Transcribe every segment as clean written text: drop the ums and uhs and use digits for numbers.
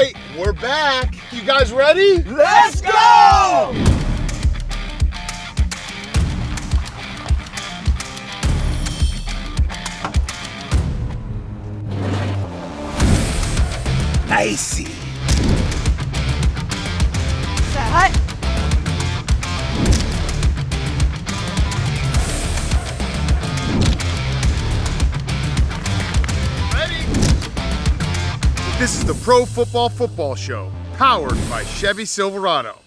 right, we're back. You guys ready? Let's go! Nicey. Set. This is the Pro Football Show, powered by Chevy Silverado.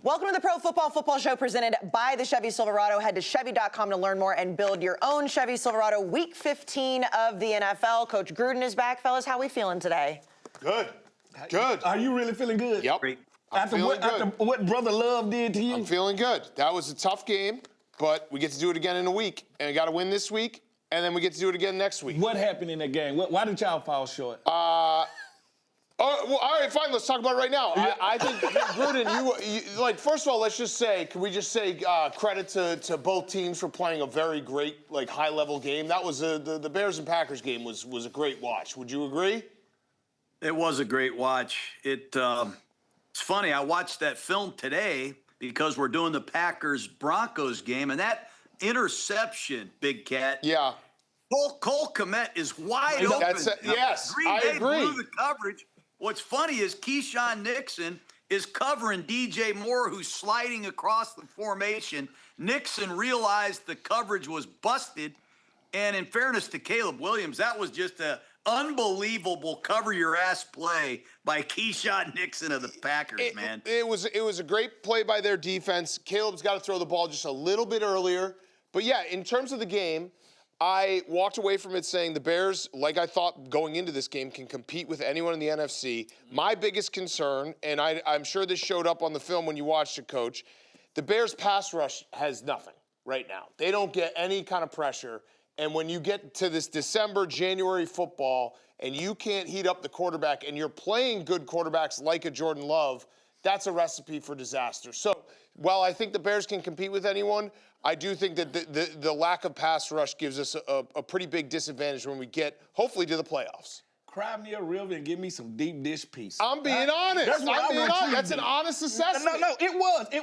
Welcome to the Pro Football Show presented by the Chevy Silverado. Head to Chevy.com to learn more and build your own Chevy Silverado. Week 15 of the NFL. Coach Gruden is back, fellas. How are we feeling today? Good. Are you really feeling good? Yep. After what Brother Love did to you? I'm feeling good. That was a tough game, but we get to do it again in a week. And we got to win this week, and then we get to do it again next week. What happened in that game? Why did y'all fall short? Well, all right, fine. Let's talk about it right now. I think Gruden, you first of all, let's just say, can we just say credit to both teams for playing a very great, high-level game. That was the Bears and Packers game was a great watch. Would you agree? It was a great watch. It's funny. I watched that film today because we're doing the Packers-Broncos game, and that interception, Big Cat. Yeah. Cole Kmet is wide open. Yes, Green I Bay agree. blew the coverage. What's funny is Keyshawn Nixon is covering DJ Moore, who's sliding across the formation. Nixon realized the coverage was busted, and in fairness to Caleb Williams, that was just an unbelievable cover-your-ass play by Keyshawn Nixon of the Packers, man. It was a great play by their defense. Caleb's got to throw the ball just a little bit earlier. But, yeah, in terms of the game, I walked away from it saying the Bears, like I thought going into this game, can compete with anyone in the NFC. My biggest concern, and I'm sure this showed up on the film when you watched it, Coach, the Bears' pass rush has nothing right now. They don't get any kind of pressure. And when you get to this December, January football, and you can't heat up the quarterback, and you're playing good quarterbacks like a Jordan Love, that's a recipe for disaster. So while I think the Bears can compete with anyone, I do think that the lack of pass rush gives us a pretty big disadvantage when we get, hopefully, to the playoffs. Cry me a river and give me some deep dish pizza. I'm being honest. That's an honest assessment. No, it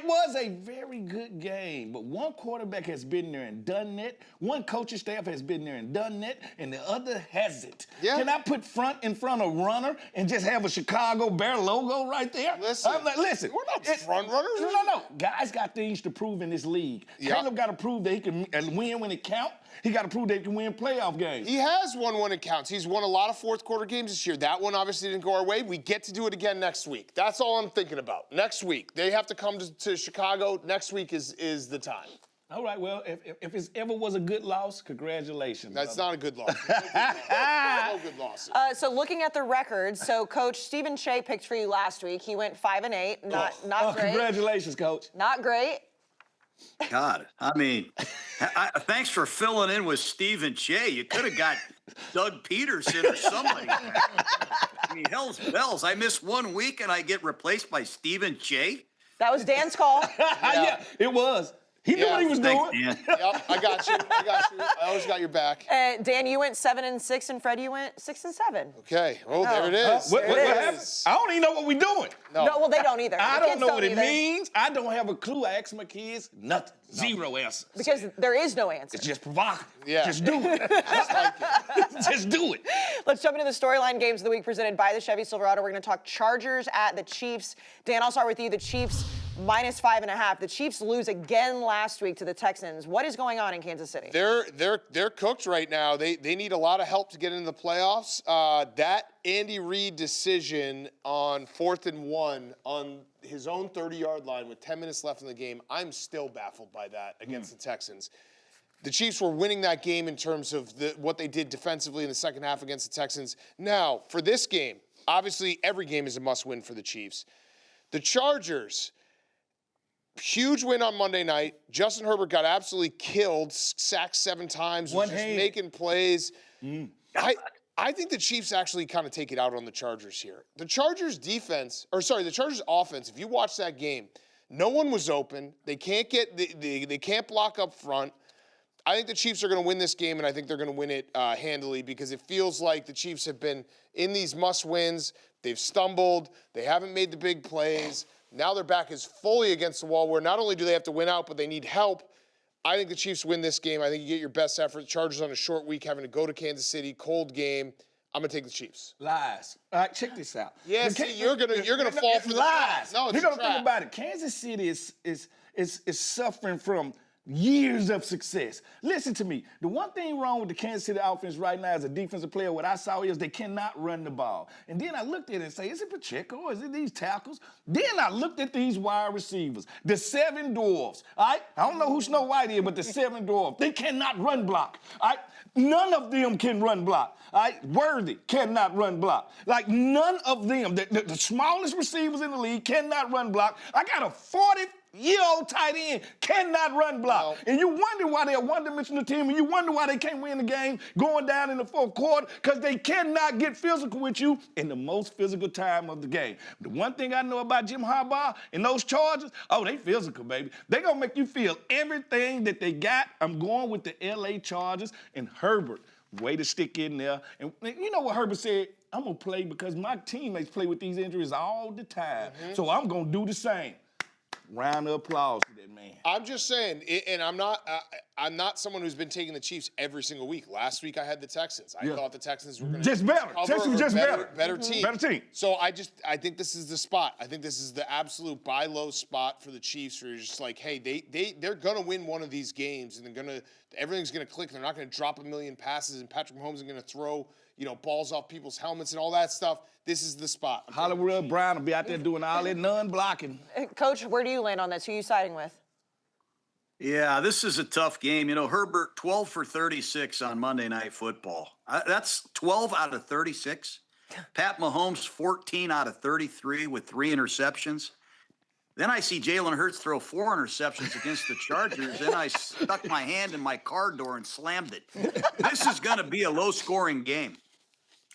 was a very good game. But one quarterback has been there and done it. One coaching staff has been there and done it, and the other hasn't. Yeah. Can I put front in front of runner and just have a Chicago Bear logo right there? Listen, listen. We're not front runners. No. Guys got things to prove in this league. Yeah. Caleb got to prove that he can win when it counts. He got to prove that he can win playoff games. He has won when it counts. He's won a lot of fourth quarter games this year. That one obviously didn't go our way. We get to do it again next week. That's all I'm thinking about. Next week. They have to come to Chicago. Next week is the time. All right, well, if it ever was a good loss, congratulations. That's not a good loss. No good losses. So looking at the records, so Coach Steven Cheah picked for you last week. He went 5-8. Not great. Congratulations, Coach. Not great. God, I mean, thanks for filling in with Steven Cheah. You could have got Doug Peterson or somebody. I mean, hell's bells. I miss 1 week and I get replaced by Steven Cheah. That was Dan's call. Yeah, it was. He knew what he was doing. Dan. Yep, I got you. I always got your back. Dan, you went 7-6, and Fred, you went 6-7. Okay. Oh, there it is. What There it happened? is. I don't even know what we're doing. No, well, they don't either. I The don't kids know what it either. means. I don't have a clue. I ask my kids, nothing. Zero answer. Because there is no answer. It's just provocative. Yeah. Just do it. Just do it. Let's jump into the storyline games of the week presented by the Chevy Silverado. We're going to talk Chargers at the Chiefs. Dan, I'll start with you. The Chiefs -5.5. The Chiefs lose again last week to the Texans. What is going on in Kansas City? They're cooked right now. They need a lot of help to get into the playoffs. That Andy Reid decision on 4th and 1 on his own 30-yard line with 10 minutes left in the game, I'm still baffled by that against the Texans. The Chiefs were winning that game in terms of what they did defensively in the second half against the Texans. Now, for this game, obviously every game is a must-win for the Chiefs. The Chargers, huge win on Monday night. Justin Herbert got absolutely killed, sacked 7 times, was just making plays. I think the Chiefs actually kind of take it out on the Chargers here. The Chargers offense, if you watch that game, no one was open. They can't block up front. I think the Chiefs are going to win this game, and I think they're going to win it handily because it feels like the Chiefs have been in these must-wins. They've stumbled. They haven't made the big plays. Now their back is fully against the wall where not only do they have to win out, but they need help. I think the Chiefs win this game. I think you get your best effort. Chargers on a short week, having to go to Kansas City, cold game. I'm gonna take the Chiefs. Lies. All right, check this out. Yeah, see, you're gonna fall for the lies. No, it's you a gotta trap. think about it. Kansas City is suffering from years of success. Listen to me. The one thing wrong with the Kansas City offense right now as a defensive player, what I saw is they cannot run the ball. And then I looked at it and say, is it Pacheco or is it these tackles? Then I looked at these wide receivers, the 7 dwarfs. All right, I don't know who Snow White is, but the 7 dwarfs, they cannot run block. All right, none of them can run block. All right, Worthy cannot run block. Like none of them, the smallest receivers in the league cannot run block. I got a 40-year-old tight end cannot run block. No. And you wonder why they're a one-dimensional team, and you wonder why they can't win the game going down in the fourth quarter, because they cannot get physical with you in the most physical time of the game. The one thing I know about Jim Harbaugh and those Chargers, oh, they physical, baby. They gonna make you feel everything that they got. I'm going with the LA Chargers and Herbert. Way to stick in there. And you know what Herbert said? I'm gonna play because my teammates play with these injuries all the time. So I'm gonna do the same. Round of applause to that man. I'm just saying, and I'm not someone who's been taking the Chiefs every single week. Last week I had the Texans. I thought the Texans were going to just better. Texans were just better. Better team. Better team. So I think this is the spot. I think this is the absolute buy low spot for the Chiefs. Where you're just like, hey, they're going to win one of these games, and everything's going to click. They're not going to drop a million passes, and Patrick Mahomes is going to throw balls off people's helmets and all that stuff. This is the spot. Hollywood Brown will be out there doing all that non-blocking. Coach, where do you land on this? Who are you siding with? Yeah, this is a tough game. Herbert, 12 for 36 on Monday Night Football. That's 12 out of 36. Pat Mahomes, 14 out of 33 with 3 interceptions. Then I see Jalen Hurts throw 4 interceptions against the Chargers. Then I stuck my hand in my car door and slammed it. This is going to be a low-scoring game.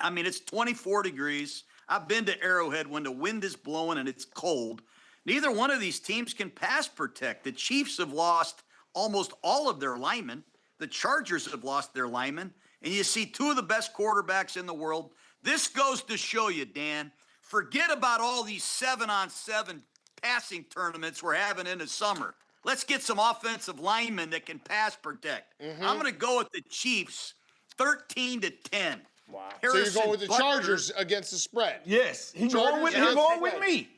I mean, it's 24 degrees. I've been to Arrowhead when the wind is blowing and it's cold. Neither one of these teams can pass protect. The Chiefs have lost almost all of their linemen. The Chargers have lost their linemen. And you see 2 of the best quarterbacks in the world. This goes to show you, Dan, forget about all these 7-on-7 passing tournaments we're having in the summer. Let's get some offensive linemen that can pass protect. I'm going to go with the Chiefs 13-10. Wow. Harrison So you're going with the Butker. Chargers against the spread. Yes, he's going with me.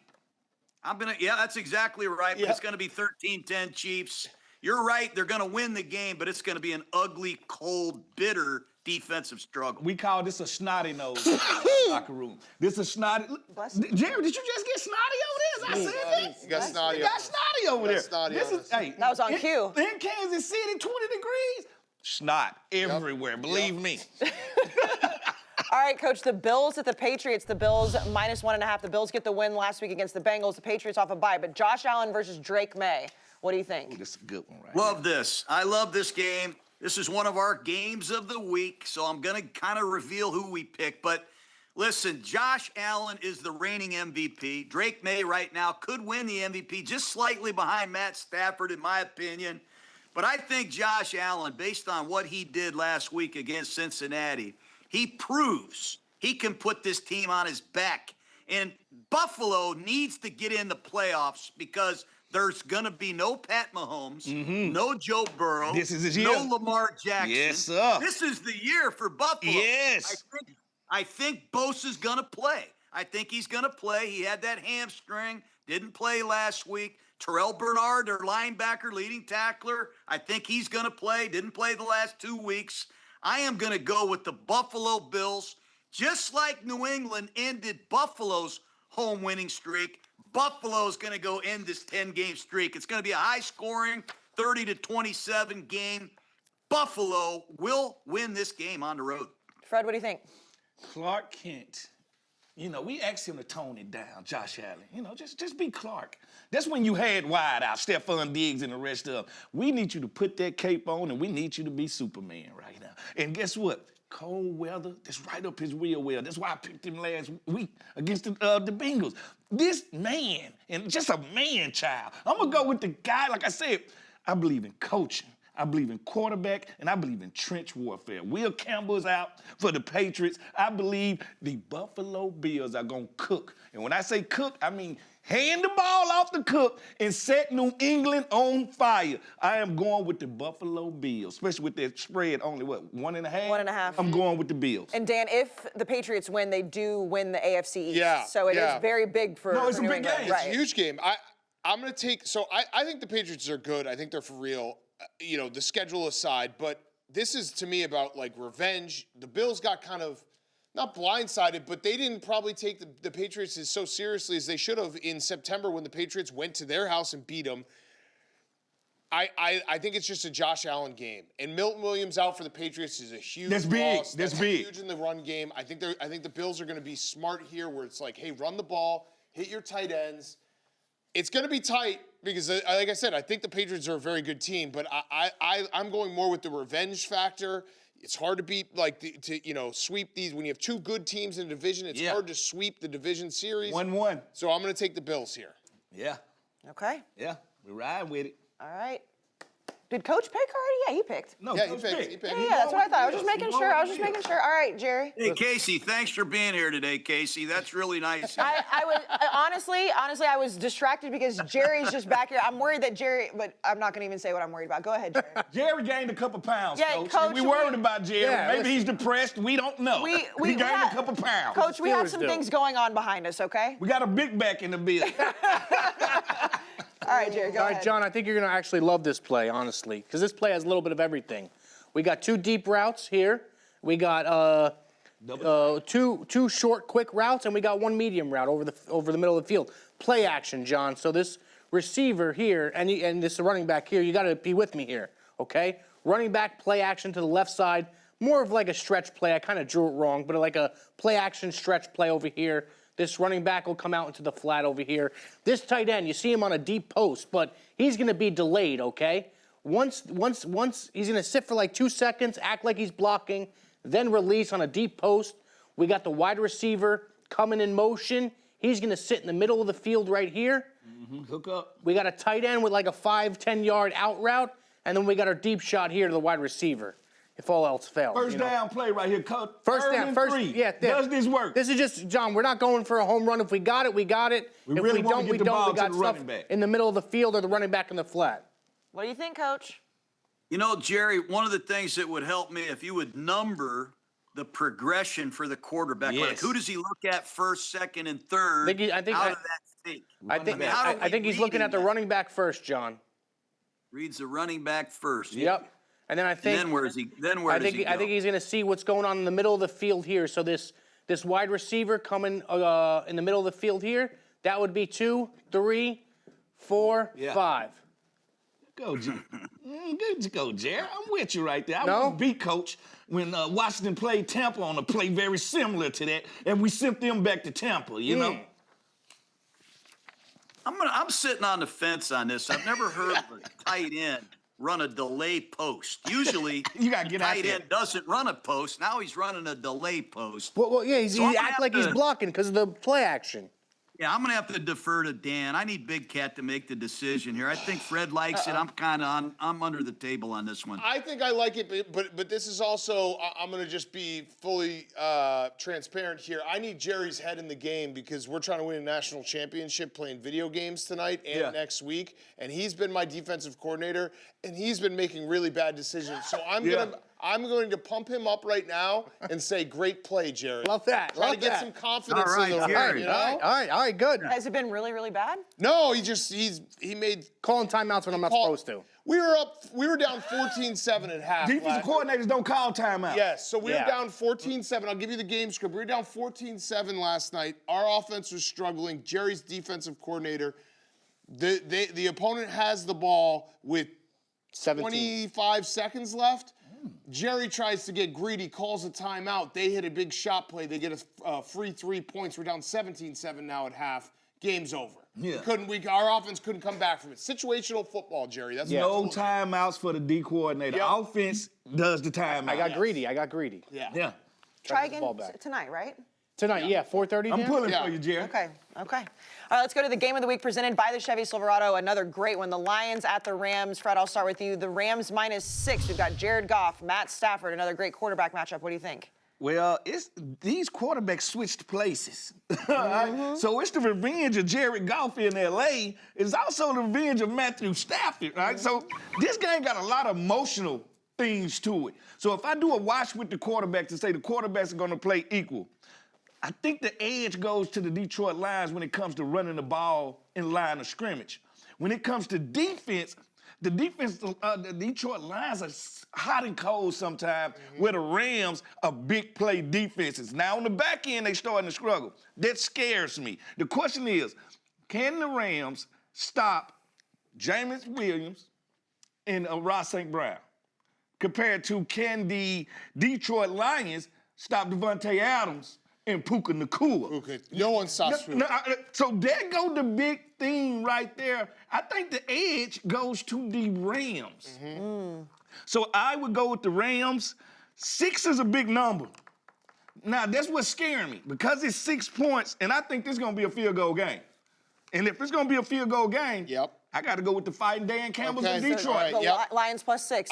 That's exactly right, but it's going to be 13-10 Chiefs. You're right, they're going to win the game, but it's going to be an ugly, cold, bitter defensive struggle. We call this a snotty nose locker room. This is snotty. Jerry, did you just get snotty over there? As I said that? You got snotty. You got snotty over there. Snotty This on is, us. hey, That was on cue. In Kansas City, 20 degrees. Snot everywhere, believe me. All right, Coach, the Bills at the Patriots. The Bills -1.5. The Bills get the win last week against the Bengals. The Patriots off a bye. But Josh Allen versus Drake May. What do you think? Ooh, this is a good one, right? Love this. I love this game. This is one of our games of the week, so I'm going to kind of reveal who we pick. But listen, Josh Allen is the reigning MVP. Drake May right now could win the MVP, just slightly behind Matt Stafford, in my opinion. But I think Josh Allen, based on what he did last week against Cincinnati, he proves he can put this team on his back. And Buffalo needs to get in the playoffs because there's going to be no Pat Mahomes, no Joe Burrow, This is his no year. Lamar Jackson. Yes, sir. This is the year for Buffalo. Yes. I think Bosa's going to play. I think he's going to play. He had that hamstring, didn't play last week. Terrell Bernard, their linebacker, leading tackler, I think he's going to play. Didn't play the last 2 weeks. I am going to go with the Buffalo Bills. Just like New England ended Buffalo's home winning streak, Buffalo's going to go end this 10-game streak. It's going to be a high-scoring 30-27 game. Buffalo will win this game on the road. Fred, what do you think? Clark Kent. We asked him to tone it down, Josh Allen. Just be Clark. That's when you had wide out, Stephon Diggs and the rest of them. We need you to put that cape on, and we need you to be Superman right now. And guess what? Cold weather, that's right up his wheel. That's why I picked him last week against the Bengals. This man, and just a man child. I'm going to go with the guy, like I said, I believe in coaching. I believe in quarterback, and I believe in trench warfare. Will Campbell's out for the Patriots. I believe the Buffalo Bills are going to cook. And when I say cook, I mean hand the ball off the cook and set New England on fire. I am going with the Buffalo Bills, especially with their spread only, what, 1.5? 1.5. I'm going with the Bills. And Dan, if the Patriots win, they do win the AFC East. Yeah, So it is very big for No, it's for a New big England. game. Right. It's a huge game. I'm going to take, I think the Patriots are good. I think they're for real, the schedule aside. But this is, to me, about, like, revenge. The Bills got kind of, not blindsided, but they didn't probably take the Patriots as so seriously as they should have in September when the Patriots went to their house and beat them. I think it's just a Josh Allen game. And Milton Williams out for the Patriots is a huge loss. That's big. Huge in the run game. I think the Bills are going to be smart here where it's like, hey, run the ball, hit your tight ends. It's going to be tight because, like I said, I think the Patriots are a very good team, but I'm going more with the revenge factor. It's hard to beat, sweep these. When you have two good teams in a division, it's hard to sweep the division series. 1-1. So I'm going to take the Bills here. Yeah. Okay. Yeah. We're riding with it. All right. Did Coach pick already? Yeah, he picked. No, Yeah, Coach he picked. picked. Yeah, that's what I thought. I was just making sure. All right, Jerry. Hey, Casey, thanks for being here today, Casey. That's really nice. I was honestly, I was distracted because Jerry's just back here. I'm worried that Jerry, but I'm not going to even say what I'm worried about. Go ahead, Jerry. Jerry gained a couple pounds, Yeah, Coach. Coach, We worried about Jerry. Yeah, Maybe he's depressed. We don't know. We he gained have- a couple pounds. Coach, we have Steelers some do. things going on behind us, okay? We got a big back in the building. All right, Jerry, go All ahead. right, John, I think you're going to actually love this play, honestly, because this play has a little bit of everything. We got two deep routes here. We got two short, quick routes, and we got one medium route over the middle of the field. Play action, John. So this receiver here and this running back here, you got to be with me here, okay? Running back, play action to the left side, more of like a stretch play. I kind of drew it wrong, but like a play action stretch play over here. This running back will come out into the flat over here. This tight end, you see him on a deep post, but he's going to be delayed, okay? Once he's going to sit for like 2 seconds, act like he's blocking, then release on a deep post. We got the wide receiver coming in motion. He's going to sit in the middle of the field right here. Hook up. We got a tight end with like a 5-10 yard out route, and then we got our deep shot here to the wide receiver, if all else fails. First down play right here, Coach. First down, first, three. yeah. Does this work? This is just, John, we're not going for a home run. If we got it, we got it. We if really we wanna don't, get we the don't. ball We to got the stuff running back. in the middle of the field or the running back in the flat. What do you think, Coach? You know, Jerry, one of the things that would help me if you would number the progression for the quarterback. Like, Yes. who does he look at first, second, and third I think- out of that fake? I think how do we I think he's read looking at the that? running back first, John. Reads the running back first. Yep. And then I think And then where is he? Then where does he go? I think he's going to see what's going on in the middle of the field here. So this wide receiver coming in the middle of the field here, that would be 2, 3, 4, 5. Go, Jerry. Good go, Jerry. I'm with you right there. I No? was beat coach when Washington played Tampa on a play very similar to that, and we sent them back to Tampa, you know? I'm sitting on the fence on this. I've never heard of a tight end run a delay post. Usually, You gotta get out tight there. end doesn't run a post. Now he's running a delay post. Well, yeah, So I'm he gonna act have like he's to- blocking because of the play action. Yeah, I'm gonna have to defer to Dan. I need Big Cat to make the decision here. I think Fred likes it. I'm under the table on this one. I think I like it, but this is also, I'm going to just be fully transparent here. I need Jerry's head in the game because we're trying to win a national championship playing video games tonight and next week. And he's been my defensive coordinator, and he's been making really bad decisions. So I'm going to pump him up right now and say, great play, Jerry. Love that. Try to Love get that. some confidence All right, in the Jerry. run, you know? All right, good. Has it been really, really bad? No, he made Calling timeouts when I'm not Paul- supposed to. We were down 14-7 at half. Defensive coordinators don't call timeout. Yes, so we were Yeah. down 14-7. I'll give you the game script. We were down 14-7 last night. Our offense was struggling. Jerry's defensive coordinator. The opponent has the ball with 17. 25 seconds left. Jerry tries to get greedy, calls a timeout. They hit a big shot play. They get a free 3 points. We're down 17-7 now at half. Game's over. Yeah. Our offense couldn't come back from it. Situational football, Jerry. That's what No it's- timeouts for the D coordinator. Yep. Offense does the timeout. I got greedy. Yeah. Try the ball again back. tonight, right? Tonight, yeah, 4:30. I'm pulling Yeah. for you, Jerry. Okay. All right, let's go to the game of the week presented by the Chevy Silverado. Another great one. The Lions at the Rams. Fred, I'll start with you. The Rams -6. We've got Jared Goff, Matt Stafford, another great quarterback matchup. What do you think? Well, these quarterbacks switched places. So it's the revenge of Jared Goff in L.A. It's also the revenge of Matthew Stafford, right? So this game got a lot of emotional things to it. So if I do a watch with the quarterback to say the quarterbacks are going to play equal, I think the edge goes to the Detroit Lions when it comes to running the ball in line of scrimmage. When it comes to defense, the Detroit Lions are hot and cold sometimes, where the Rams are big play defenses. Now on the back end, they starting to struggle. That scares me. The question is, can the Rams stop Jameis Williams and Ross St. Brown? Compared to, can the Detroit Lions stop Devontae Adams and Puka Nacua? Okay. No one stops Puka. So there go the big thing right there. I think the edge goes to the Rams. So I would go with the Rams. 6 is a big number. Now, that's what's scaring me, because it's 6 points, and I think this is going to be a field goal game. And if it's going to be a field goal game, I got to go with the Fighting Dan Campbells in Detroit. The Lions +6.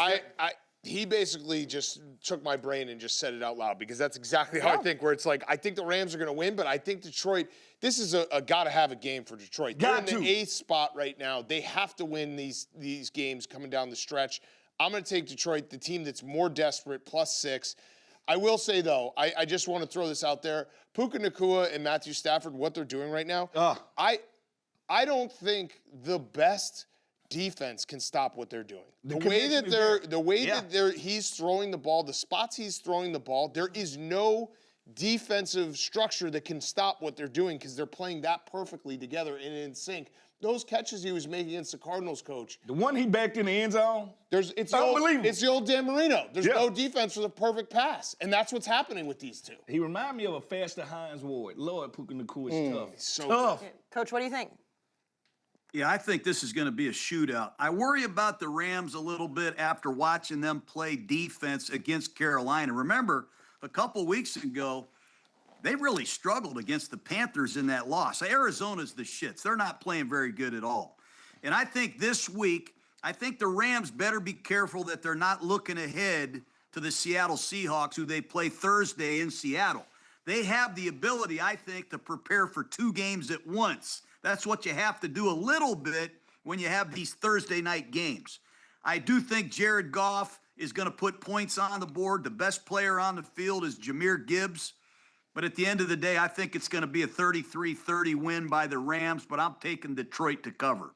He basically just took my brain and just said it out loud, because that's exactly how I think, where it's like, I think the Rams are going to win, but I think Detroit, this is a gotta-have-it game for Detroit. They're in the 8th spot right now. They have to win these games coming down the stretch. I'm going to take Detroit, the team that's more desperate, +6. I will say, though, I just want to throw this out there. Puka Nacua and Matthew Stafford, what they're doing right now, I don't think the best defense can stop what they're doing. The way that he's throwing the ball, the spots he's throwing the ball, there is no defensive structure that can stop what they're doing, because they're playing that perfectly together and in sync. Those catches he was making against the Cardinals, coach. The one he backed in the end zone, it's the old Dan Marino. There's no defense for the perfect pass, and that's what's happening with these two. He reminded me of a faster Hines Ward. Lord, Puka Nacua is tough. So tough. Coach, what do you think? Yeah, I think this is going to be a shootout. I worry about the Rams a little bit after watching them play defense against Carolina. Remember, a couple weeks ago, they really struggled against the Panthers in that loss. Arizona's the shits. They're not playing very good at all. And I think this week, I think the Rams better be careful that they're not looking ahead to the Seattle Seahawks, who they play Thursday in Seattle. They have the ability, I think, to prepare for 2 games at once. That's what you have to do a little bit when you have these Thursday night games. I do think Jared Goff is going to put points on the board. The best player on the field is Jahmyr Gibbs. But at the end of the day, I think it's going to be a 33-30 win by the Rams, but I'm taking Detroit to cover.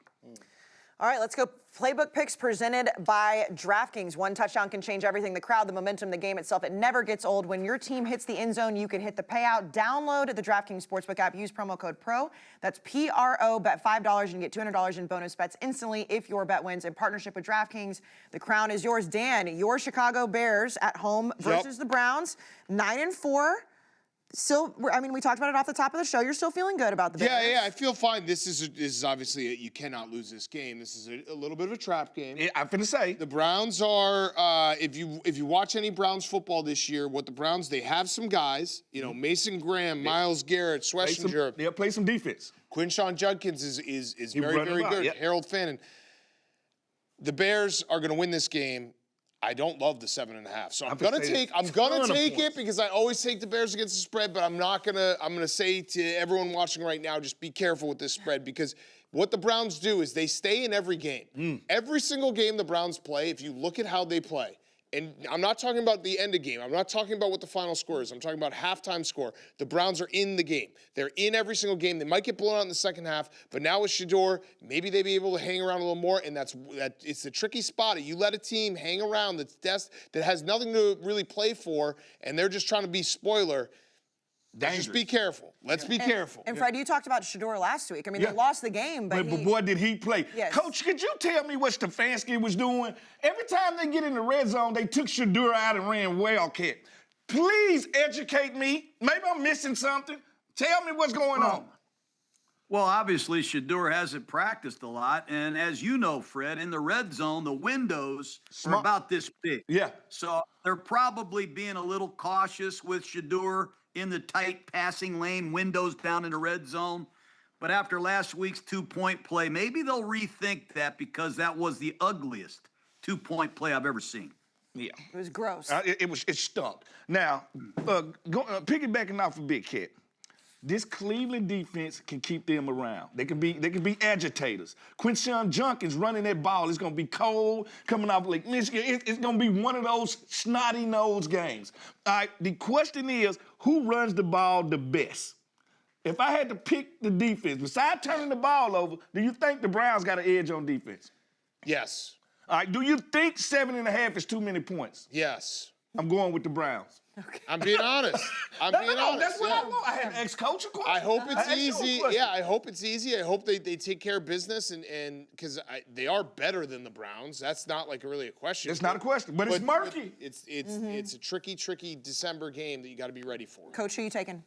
All right, let's go. Playbook picks presented by DraftKings. One touchdown can change everything. The crowd, the momentum, the game itself, it never gets old. When your team hits the end zone, you can hit the payout. Download the DraftKings Sportsbook app. Use promo code PRO. That's PRO. Bet $5 and get $200 in bonus bets instantly if your bet wins. In partnership with DraftKings, the crown is yours. Dan, your Chicago Bears at home versus the Browns, 9-4. Still, I mean, we talked about it off the top of the show. You're still feeling good about the Bears. Yeah, I feel fine. This is obviously you cannot lose this game. This is a little bit of a trap game. Yeah, I'm finna say the Browns are. If you watch any Browns football this year, what the Browns, they have some guys. You know, Mason Graham, Myles Garrett, Schlesinger. They'll play some defense. Quinshawn Judkins is very good. Yep. Harold Fannin. The Bears are going to win this game. I don't love the 7.5, so I'm gonna take it because I always take the Bears against the spread, but I'm gonna say to everyone watching right now, just be careful with this spread, because what the Browns do is they stay in every game. Every single game the Browns play, if you look at how they play, and I'm not talking about the end of game. I'm not talking about what the final score is. I'm talking about halftime score. The Browns are in the game. They're in every single game. They might get blown out in the second half, but now with Shedeur, maybe they'll be able to hang around a little more, and it's the tricky spot. You let a team hang around that has nothing to really play for, and they're just trying to be spoiler. Just be careful. Let's be careful. And Fred, you talked about Shedeur last week. I mean, they lost the game, but boy, did he play. Yes. Coach, could you tell me what Stefanski was doing? Every time they get in the red zone, they took Shedeur out and ran Wildcat. Please educate me. Maybe I'm missing something. Tell me what's going on. Well, obviously, Shedeur hasn't practiced a lot. And as you know, Fred, in the red zone, the windows are about this big. Yeah. So they're probably being a little cautious with Shedeur in the tight passing lane, windows down in the red zone. But after last week's 2-point play, maybe they'll rethink that because that was the ugliest 2-point play I've ever seen. Yeah. It was gross. It stunk. Now, piggybacking off of Big Cat, this Cleveland defense can keep them around. They can be agitators. Quinshon Junkins running that ball. It's gonna be cold coming off Lake Michigan. It's gonna be one of those snotty-nosed games. All right. The question is, who runs the ball the best? If I had to pick the defense, besides turning the ball over, do you think the Browns got an edge on defense? Yes. All right. Do you think 7.5 is too many points? Yes. I'm going with the Browns. Okay. I'm being honest. I'm being honest. That's what yeah. I want. I had an ex-coach a question. I hope I it's asked you a easy. question. Yeah, I hope it's easy. I hope they take care of business and because they are better than the Browns. That's not like really a question. It's not a question, but it's murky. It's a tricky December game that you got to be ready for. Coach, who you taking?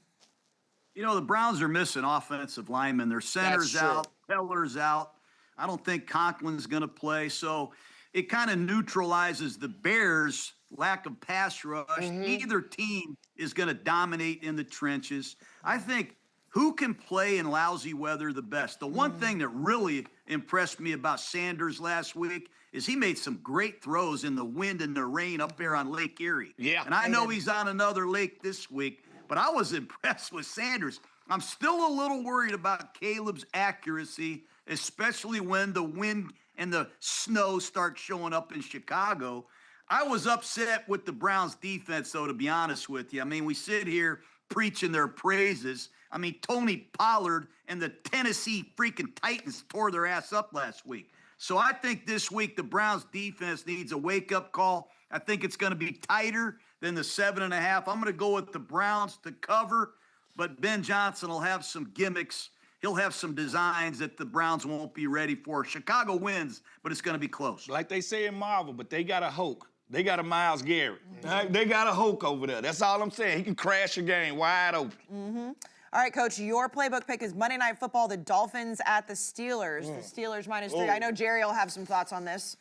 You know, the Browns are missing offensive linemen. Their center's That's true. out, Keller's out. I don't think Conklin's going to play. So it kind of neutralizes the Bears' lack of pass rush. Neither team is going to dominate in the trenches. I think who can play in lousy weather the best? The one thing that really impressed me about Sanders last week is he made some great throws in the wind and the rain up there on Lake Erie. Yeah. And I know he's on another lake this week, but I was impressed with Sanders. I'm still a little worried about Caleb's accuracy, especially when the wind and the snow start showing up in Chicago. I was upset with the Browns defense, though, to be honest with you. I mean, we sit here preaching their praises. I mean, Tony Pollard and the Tennessee freaking Titans tore their ass up last week. So I think this week the Browns defense needs a wake-up call. I think it's going to be tighter than the 7.5. I'm going to go with the Browns to cover, but Ben Johnson will have some gimmicks. He'll have some designs that the Browns won't be ready for. Chicago wins, but it's going to be close. Like they say in Marvel, but they got a Hulk. They got a Myles Garrett. Right? They got a Hulk over there. That's all I'm saying. He can crash a game wide open. All right, Coach, your playbook pick is Monday Night Football, the Dolphins at the Steelers. The Steelers -3. I know Jerry will have some thoughts on this,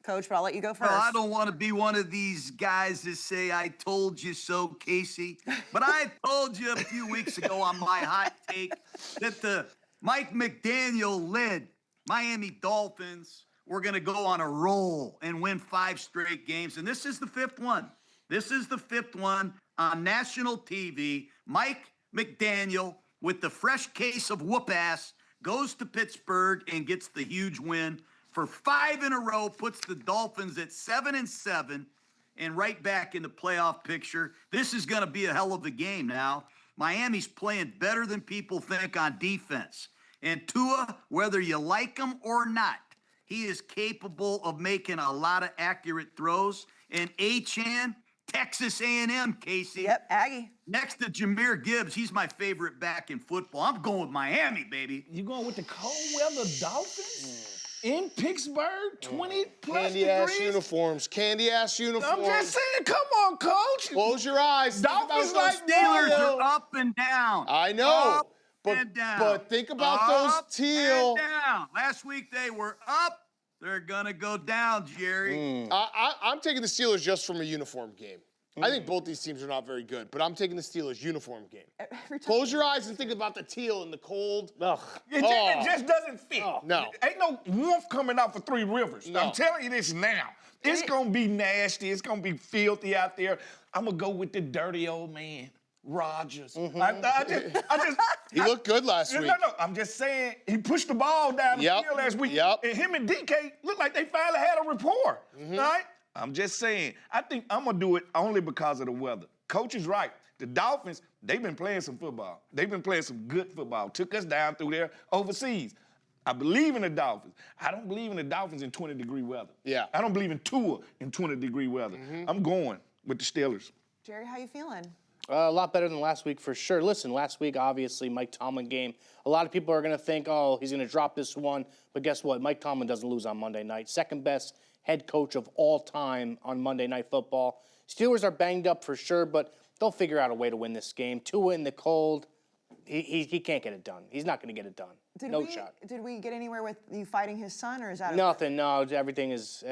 Coach, but I'll let you go first. Well, I don't want to be one of these guys that say, I told you so, Casey. But I told you a few weeks ago on my hot take that the Mike McDaniel-led Miami Dolphins were going to go on a roll and win 5 straight games. And this is the 5th one. This is the 5th one on national TV. Mike McDaniel, with the fresh case of whoop-ass, goes to Pittsburgh and gets the huge win for 5 in a row, puts the Dolphins at 7-7 and right back in the playoff picture. This is going to be a hell of a game now. Miami's playing better than people think on defense. And Tua, whether you like him or not, he is capable of making a lot of accurate throws. And Achane, Texas A&M, Casey. Yep, Aggie. Next to Jahmyr Gibbs, he's my favorite back in football. I'm going with Miami, baby. You going with the cold weather Dolphins in Pittsburgh, 20-plus Candy-ass degrees? uniforms. Candy-ass uniforms. I'm just saying, come on, Coach. Close your eyes. Think Dolphins about like those Steelers teal. are up and down. I know. Up and down. But think about Up those teal. and down. Last week they were up. They're going to go down, Jerry. I'm taking the Steelers just from a uniform game. I think both these teams are not very good, but I'm taking the Steelers uniform game. Close your eyes and think about the teal in the cold. Ugh. It just doesn't fit. No. Ain't no warmth coming out for Three Rivers. No. I'm telling you this now. It's going to be nasty. It's going to be filthy out there. I'm going to go with the dirty old man, Rodgers. I just He looked good last No, week. no, I'm just saying he pushed the ball down the Yep, field last week. yep. And him and DK looked like they finally had a rapport. Right? I'm just saying, I think I'm going to do it only because of the weather. Coach is right. The Dolphins, they've been playing some football. They've been playing some good football. Took us down through there overseas. I believe in the Dolphins. I don't believe in the Dolphins in 20-degree weather. Yeah. I don't believe in Tua in 20-degree weather. I'm going with the Steelers. Jerry, how you feeling? A lot better than last week for sure. Listen, last week, obviously, Mike Tomlin game. A lot of people are going to think, oh, he's going to drop this one. But guess what? Mike Tomlin doesn't lose on Monday night. Second best head coach of all time on Monday Night Football. Steelers are banged up for sure, but they'll figure out a way to win this game. Tua in the cold, he can't get it done. He's not going to get it done. No shot. Did we get anywhere with you fighting his son, or is that Nothing. No, everything is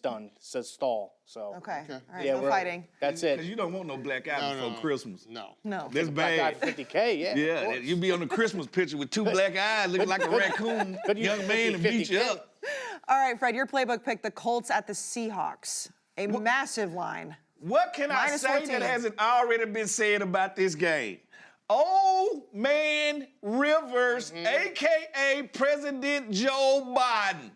done. It says stall. So Okay. All right. yeah, No fighting. That's Because it. you don't want no black eye before Christmas. No. No. That's Black bad. guy 50K. Yeah. Yeah, you be on the Christmas picture with 2 black eyes looking like a raccoon. Could you- Young man and beat you 50K? up. All right, Fred. Your playbook picked the Colts at the Seahawks. A massive line. What can I Minus say 14. that hasn't already been said about this game? Old man Rivers, a.k.a. President Joe Biden.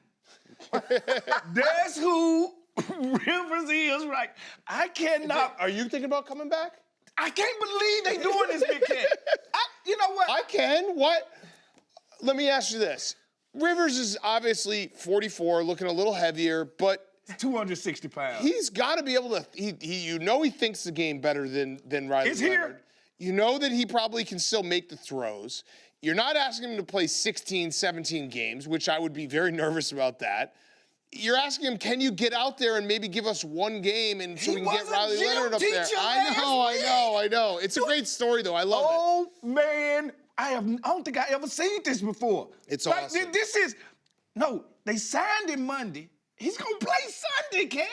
That's who Rivers is, right? I cannot. Are you thinking about coming back? I can't believe they doing this, Big Cat. You know what? I can. What? Let me ask you this. Rivers is obviously 44, looking a little heavier, but 260 pounds. he's got to be able to. He thinks the game better than Riley It's Leonard. here. You know that he probably can still make the throws. You're not asking him to play 16, 17 games, which I would be very nervous about that. You're asking him, can you get out there and maybe give us one game and so we can get was a Riley gym Leonard up there? teacher I know. It's a great story, though. I love it. Oh man, I don't think I ever seen this before. It's Like, awesome. They signed him Monday. He's gonna play Sunday, Cat.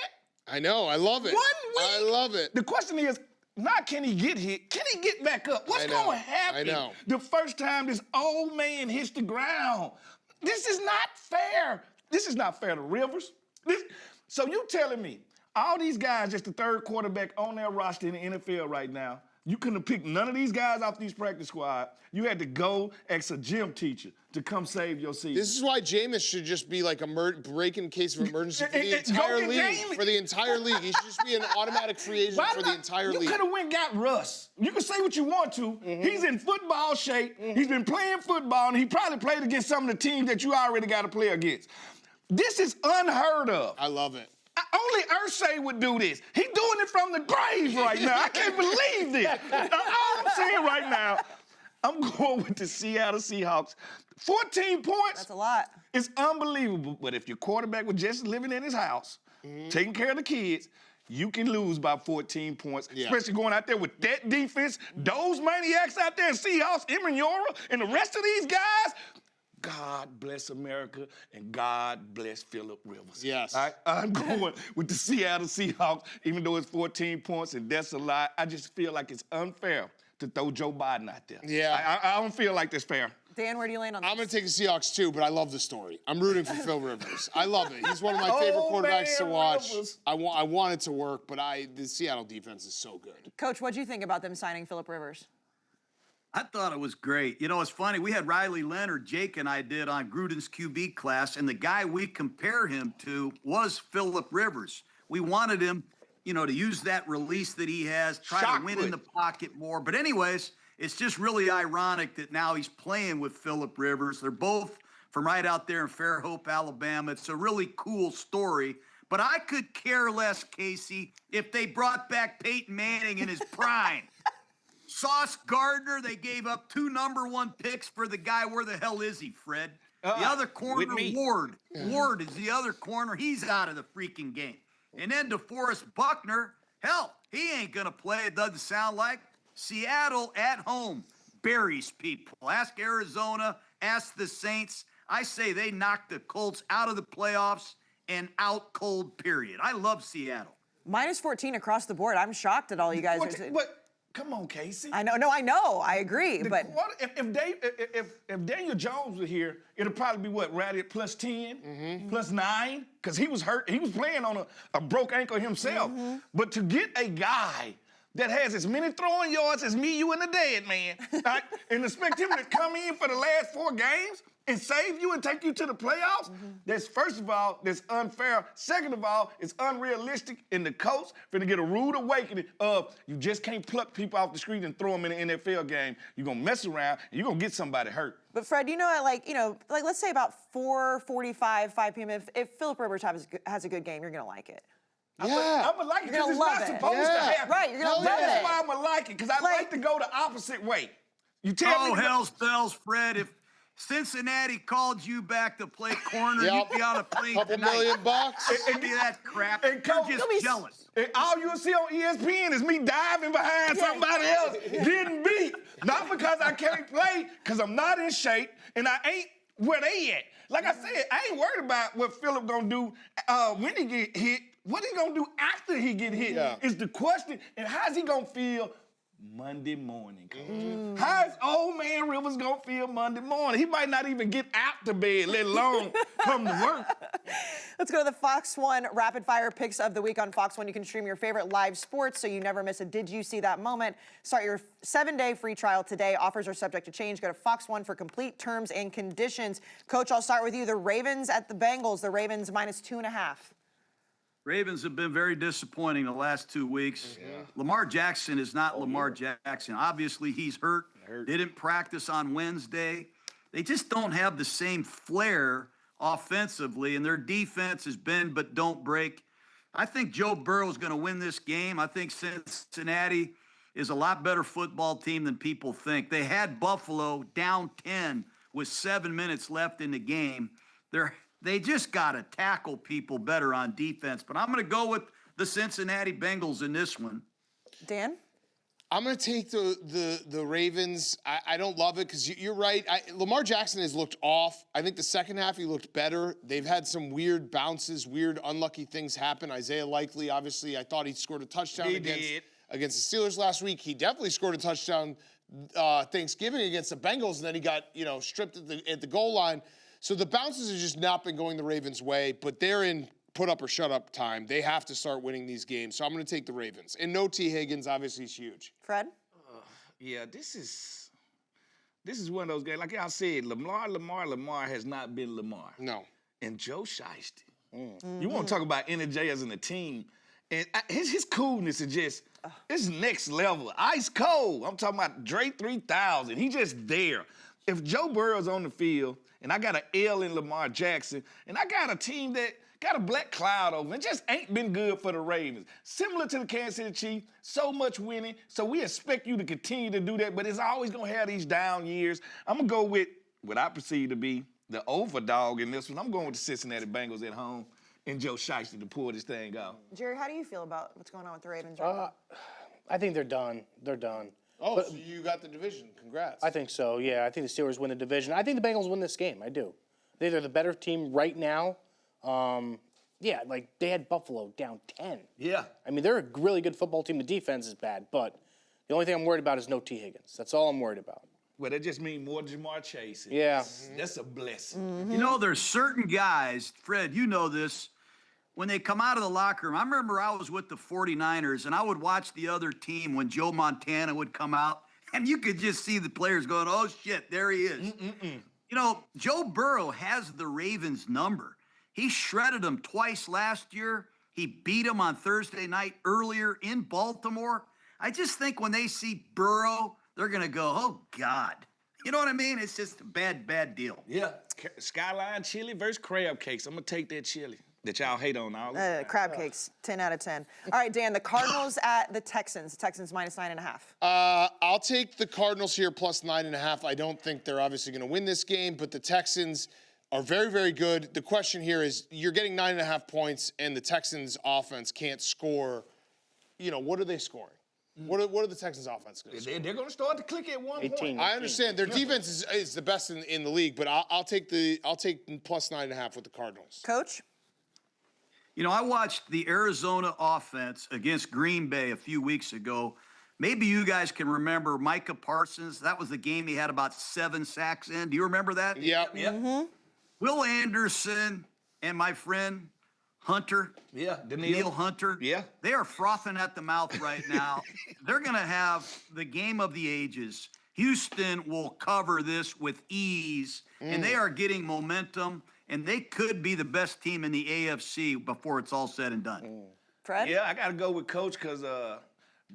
I know. I love it. 1 week. I love it. The question is, not can he get hit, can he get back up? What's I know. gonna happen I know. the first time this old man hits the ground? This is not fair. This is not fair to Rivers. So you telling me all these guys just the third quarterback on their roster in the NFL right now, you couldn't have picked none of these guys off these practice squad. You had to go ask a gym teacher to come save your season. This is why Jameis should just be like a break in case of emergency for the Go entire get league. Jameis. For the entire league. He should just be an automatic free agent Why for the not? entire You league. could have went and got Russ. You can say what you want to. He's in football shape. He's been playing football, and he probably played against some of the teams that you already got to play against. This is unheard of. I love it. Only Ursay would do this. He's doing it from the grave right now. I can't believe this. All I'm saying right now, I'm going with the Seattle Seahawks. 14 points. That's a lot. It's unbelievable. But if your quarterback was just living in his house, taking care of the kids, you can lose by 14 points, especially going out there with that defense, those maniacs out there in Seahawks, Emignora, and the rest of these guys. God bless America and God bless Phillip Rivers. Yes. All right? I'm going with the Seattle Seahawks, even though it's 14 points and that's a lot. I just feel like it's unfair to throw Joe Biden out there. Yeah. I don't feel like that's fair. Dan, where do you land on this? I'm going to take the Seahawks too, but I love the story. I'm rooting for Phil Rivers. I love it. He's one of my favorite Oh, quarterbacks to man, watch. Rivers. I want it to work, but the Seattle defense is so good. Coach, what do you think about them signing Phillip Rivers? I thought it was great. You know, it's funny. We had Riley Leonard, Jake and I did on Gruden's QB class, and the guy we compare him to was Phillip Rivers. We wanted him, to use that release that he has, try to win in the pocket more. But anyways, it's just really ironic that now he's playing with Phillip Rivers. They're both from right out there in Fairhope, Alabama. It's a really cool story. But I could care less, Casey, if they brought back Peyton Manning in his prime. Sauce Gardner, they gave up 2 number-1 picks for the guy. Where the hell is he, Fred? The other corner, Ward. Ward is the other corner. He's out of the freaking game. And then DeForest Buckner, hell, he ain't going to play, it doesn't sound like. Seattle at home buries people. Ask Arizona, ask the Saints. I say they knocked the Colts out of the playoffs and out cold, period. I love Seattle. Minus 14 across the board. I'm shocked at all you guys are saying. But come on, Casey. I know. No, I know. I agree. But If Daniel Jones were here, it'll probably be what, right at plus 10, plus 9, because he was hurt. He was playing on a broke ankle himself. But to get a guy that has as many throwing yards as me, you, and the dead man, right, and expect him to come in for the last 4 games and save you and take you to the playoffs, that's, first of all, that's unfair. Second of all, it's unrealistic, and the coach finna get a rude awakening of you just can't pluck people off the street and throw them in an NFL game. You're gonna mess around, and you're gonna get somebody hurt. Fred, let's say about 4:45, 5 p.m. If Phillip Rivers has a good game, you're gonna like it. I'm gonna like it You're because gonna it's not love it. supposed to happen. Right, you're gonna love That's it. why I'm gonna like it, because I like to go the opposite way. You tell me. Hell's bells, Fred. If Cincinnati called you back to play corner. Yep. You'd be on a plane Couple tonight. $1 million. It'd be that crap. And You're Coach, just jealous. And all you'll see on ESPN is me diving behind somebody else, getting beat. Not because I can't play, because I'm not in shape, and I ain't where they at. Like I said, I ain't worried about what Phillip gonna do when he get hit. What he gonna do after he get hit is the question. And how's he gonna feel Monday morning, Coach? How's old man Rivers gonna feel Monday morning? He might not even get out to bed, let alone come to work. Let's go to the Fox 1 Rapid Fire Picks of the Week on Fox 1. You can stream your favorite live sports so you never miss a Did You See That moment. Start your 7-day free trial today. Offers are subject to change. Go to Fox 1 for complete terms and conditions. Coach, I'll start with you. The Ravens at the Bengals. The Ravens -2.5. Ravens have been very disappointing the last 2 weeks. Lamar Jackson is not Lamar Jackson. Obviously, he's hurt. Didn't practice on Wednesday. They just don't have the same flair offensively, and their defense is bend but don't break. I think Joe Burrow is going to win this game. I think Cincinnati is a lot better football team than people think. They had Buffalo down 10 with 7 minutes left in the game. They just got to tackle people better on defense. But I'm going to go with the Cincinnati Bengals in this one. Dan? I'm going to take the Ravens. I don't love it because you're right. Lamar Jackson has looked off. I think the second half he looked better. They've had some weird bounces, weird unlucky things happen. Isaiah Likely, obviously, I thought he scored a touchdown against the Steelers last week. He definitely scored a touchdown Thanksgiving against the Bengals, and then he got stripped at the goal line. So the bounces have just not been going the Ravens' way, but they're in put up or shut up time. They have to start winning these games. So I'm going to take the Ravens. And no T. Higgins, obviously, is huge. Fred? Yeah, this is one of those games. Like y'all said, Lamar has not been Lamar. No. And Joe Shiesty. You want to talk about energizers in a team. And his coolness is just, it's next level. Ice cold. I'm talking about Dre 3000. He just there. If Joe Burrow's on the field, and I got an L in Lamar Jackson, and I got a team that got a black cloud over, and just ain't been good for the Ravens. Similar to the Kansas City Chiefs, so much winning, so we expect you to continue to do that, but it's always going to have these down years. I'm going to go with what I perceive to be the overdog in this one. I'm going with the Cincinnati Bengals at home and Joe Shiesty to pull this thing out. Jerry, how do you feel about what's going on with the Ravens right now? I think they're done. They're done. Oh, so you got the division. Congrats. I think so, yeah. I think the Steelers win the division. I think the Bengals win this game. I do. They're the better team right now. Yeah, like they had Buffalo down 10. Yeah. I mean, they're a really good football team. The defense is bad, but the only thing I'm worried about is no T. Higgins. That's all I'm worried about. Well, that just means more Jamar Chase. Yeah. That's a blessing. Mm-hmm. You know, there's certain guys, Fred, you know this, when they come out of the locker room. I remember I was with the 49ers, and I would watch the other team when Joe Montana would come out, and you could just see the players going, oh, shit, there he is. You know, Joe Burrow has the Ravens' number. He shredded them twice last year. He beat them on Thursday night earlier in Baltimore. I just think when they see Burrow, they're going to go, oh, God. You know what I mean? It's just a bad deal. Yeah. Skyline chili versus crab cakes. I'm going to take that chili that y'all hate on all. Crab cakes, 10 out of 10. All right, Dan, the Cardinals at the Texans. The Texans -9.5. I'll take the Cardinals here plus 9.5. I don't think they're obviously going to win this game, but the Texans are very, very good. The question here is you're getting 9.5 points, and the Texans' offense can't score. You know, what are they scoring? What are the Texans' offense going to score? They're going to start to click at 1 point. I understand their defense is the best in the league, but I'll take plus 9.5 with the Cardinals. Coach? You know, I watched the Arizona offense against Green Bay a few weeks ago. Maybe you guys can remember Micah Parsons. That was the game he had about 7 sacks in. Do you remember that? Yep. Mm-hmm. Will Anderson and my friend Hunter. Yeah, Neil Hunter. Yeah. They are frothing at the mouth right now. They're going to have the game of the ages. Houston will cover this with ease, and they are getting momentum, and they could be the best team in the AFC before it's all said and done. Fred? Yeah, I got to go with Coach because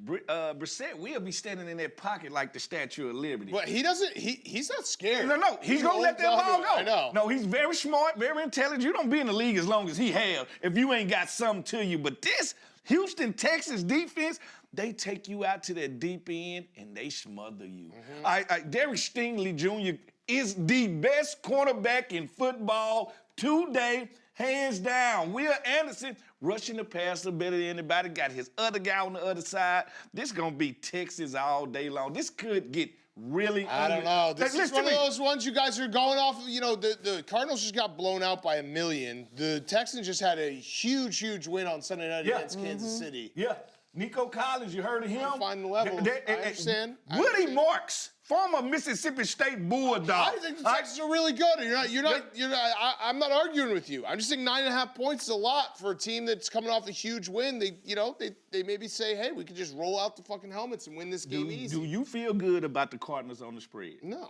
Brissett will be standing in that pocket like the Statue of Liberty. But he doesn't. He's not scared. No, he's going to let that ball go. I know. No, he's very smart, very intelligent. You don't be in the league as long as he have if you ain't got something to you. But this Houston, Texas defense, they take you out to that deep end and they smother you. Derek Stingley Jr., is the best cornerback in football today, hands down. Will Anderson rushing the passer better than anybody. Got his other guy on the other side. This gonna be Texas all day long. This could get really. I don't know. This is one of those ones you guys are going off of. You know, the Cardinals just got blown out by 1 million. The Texans just had a huge win on Sunday night against Kansas City. Yeah. Nico Collins, you heard of him? Find the level. I understand. Woody Marks, former Mississippi State Bulldog. I think the Texans are really good. I'm not arguing with you. I'm just saying 9.5 points is a lot for a team that's coming off a huge win. They maybe say, hey, we could just roll out the fucking helmets and win this game easy. Do you feel good about the Cardinals on the spread? No.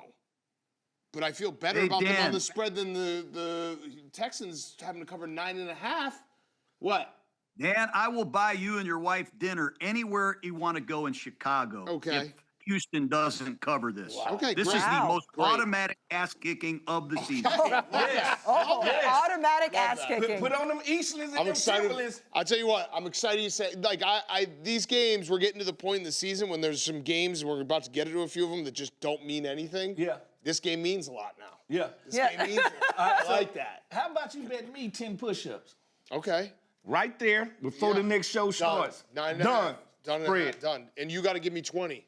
But I feel better about them on the spread than the Texans having to cover 9.5. What? Dan, I will buy you and your wife dinner anywhere you want to go in Chicago. Okay. If Houston doesn't cover this. Wow. Okay, this great. is the most Great. automatic ass kicking of the season. Automatic ass kicking. Put on them Eastlands and I'm them excited. Timberlands. I'll tell you what, I'm excited you say, like, these games, we're getting to the point in the season when there's some games, we're about to get into a few of them that just don't mean anything. Yeah. This game means a lot now. Yeah. This game means it. I like that. How about you bet me 10 push-ups? Okay. Right there before the next show starts. Done. Done. Done. And you got to give me 20.